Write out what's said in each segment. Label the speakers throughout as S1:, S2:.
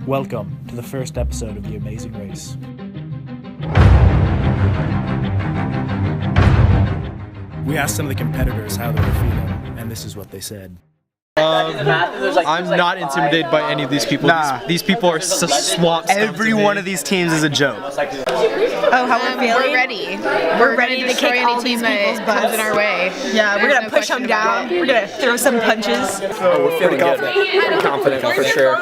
S1: Welcome to the first episode of The Amazing Race. We asked some of the competitors how they were feeling, and this is what they said.
S2: I'm not intimidated by any of these people.
S3: Nah.
S2: These people are swamp.
S3: Every one of these teams is a joke.
S4: Oh, how we're feeling? We're ready to kick all these people's butts in our way. Yeah, we're gonna push them down. We're gonna throw some punches.
S5: Oh, we're feeling confident. Pretty confident for sure.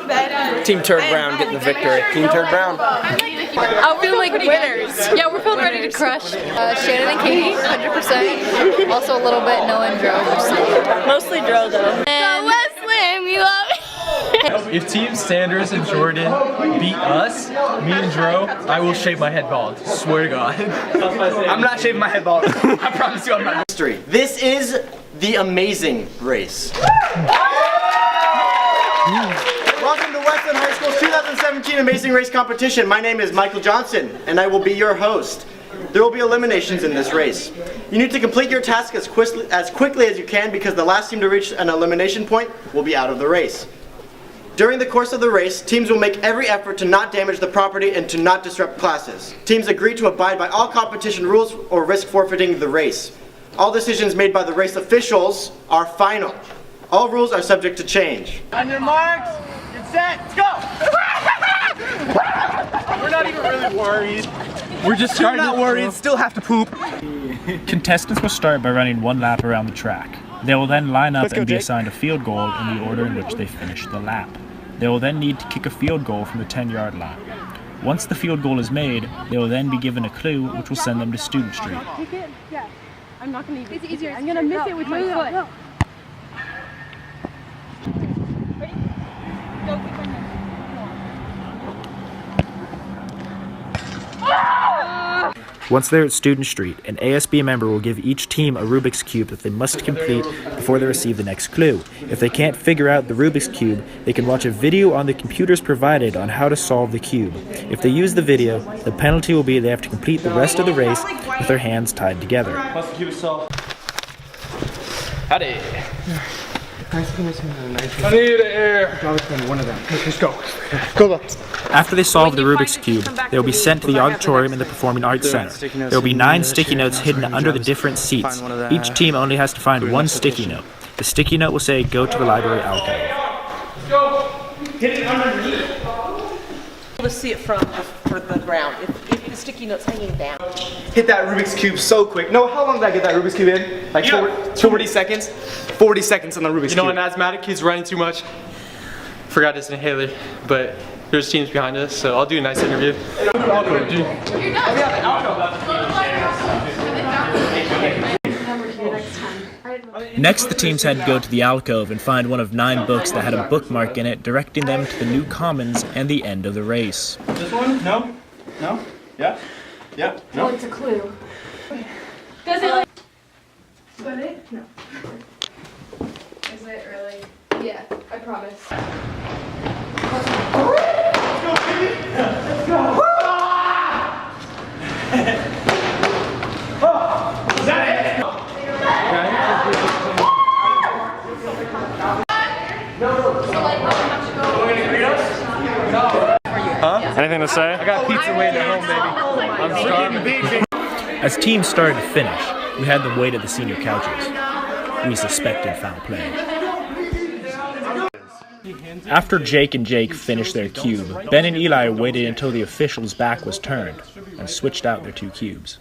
S5: Team Turd Brown getting the victory. Team Turd Brown.
S6: I feel like winners. Yeah, we're feeling ready to crush. Shannon and Katie, 100%. Also a little bit Noah and Dro.
S4: Mostly Dro though.
S6: Go West Lim, you love it.
S2: If Team Sanders and Jordan beat us, me and Dro, I will shave my head bald. Swear to God.
S3: I'm not shaving my head bald.
S2: I promise you I'm not.
S5: This is the Amazing Race. Welcome to Westland High School's 2017 Amazing Race competition. My name is Michael Johnson, and I will be your host. There will be eliminations in this race. You need to complete your task as quickly as you can because the last team to reach an elimination point will be out of the race. During the course of the race, teams will make every effort to not damage the property and to not disrupt classes. Teams agree to abide by all competition rules or risk forfeiting the race. All decisions made by the race officials are final. All rules are subject to change. On your marks, get set, let's go!
S2: We're not even really worried.
S3: We're just not worried, still have to poop.
S1: Contestants will start by running one lap around the track. They will then line up and be assigned a field goal in the order in which they finish the lap. They will then need to kick a field goal from the 10-yard line. Once the field goal is made, they will then be given a clue which will send them to Student Street.
S6: Yeah, I'm not gonna even. It's easier. I'm gonna miss it with my foot.
S1: Once they're at Student Street, an ASB member will give each team a Rubik's Cube that they must complete before they receive the next clue. If they can't figure out the Rubik's Cube, they can watch a video on the computers provided on how to solve the cube. If they use the video, the penalty will be they have to complete the rest of the race with their hands tied together.
S2: Howdy.
S3: I need air. One of them. Let's go. Go.
S1: After they solve the Rubik's Cube, they will be sent to the Auditorium in the Performing Arts Center. There will be 9 sticky notes hidden under the different seats. Each team only has to find one sticky note. The sticky note will say, "Go to the library alcove."
S5: Hit it underneath.
S7: To see it from the ground. If the sticky note's hanging down.
S3: Hit that Rubik's Cube so quick. No, how long did I get that Rubik's Cube in? Like 40 seconds? 40 seconds on the Rubik's Cube.
S2: You know, an asthmatic kid's running too much. Forgot his inhaler, but there's teams behind us, so I'll do a nice interview.
S1: Next, the teams had to go to the alcove and find one of 9 books that had a bookmark in it directing them to the new commons and the end of the race.
S5: This one? No? No? Yeah? Yeah? No?
S6: It's a clue. Does it like... But it? No. Is it really? Yeah, I promise.
S5: Let's go, baby! Let's go! Is that it?
S2: Huh?
S3: Anything to say?
S2: I got pizza waiting at home, baby. I'm starving.
S1: As teams started to finish, we had them wait at the senior couches. We suspected foul play. After Jake and Jake finished their cube, Ben and Eli waited until the official's back was turned and switched out their 2 cubes.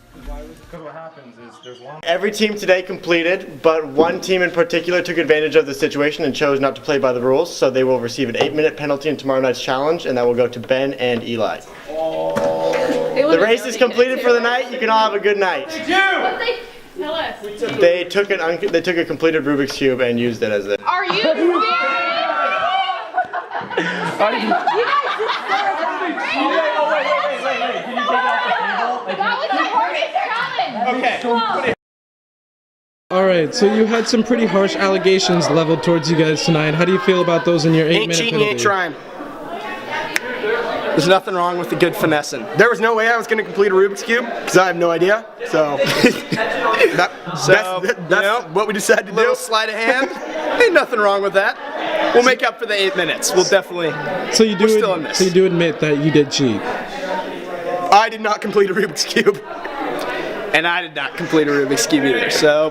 S5: Every team today completed, but one team in particular took advantage of the situation and chose not to play by the rules, so they will receive an 8-minute penalty in tomorrow night's challenge, and that will go to Ben and Eli. The race is completed for the night. You can all have a good night. They took a completed Rubik's Cube and used it as a...
S6: Are you serious?
S5: Okay.
S8: Alright, so you had some pretty harsh allegations leveled towards you guys tonight. How do you feel about those in your 8-minute penalty?
S5: Ain't cheating, ain't trying. There's nothing wrong with the good finessing. There was no way I was going to complete a Rubik's Cube, because I have no idea, so... that's what we decided to do. Little sleight of hand. Ain't nothing wrong with that.
S3: We'll make up for the 8 minutes. We'll definitely.
S8: So you do.
S3: We're still in this.
S8: So you do admit that you did cheat.
S3: I did not complete a Rubik's Cube. And I did not complete a Rubik's Cube either, so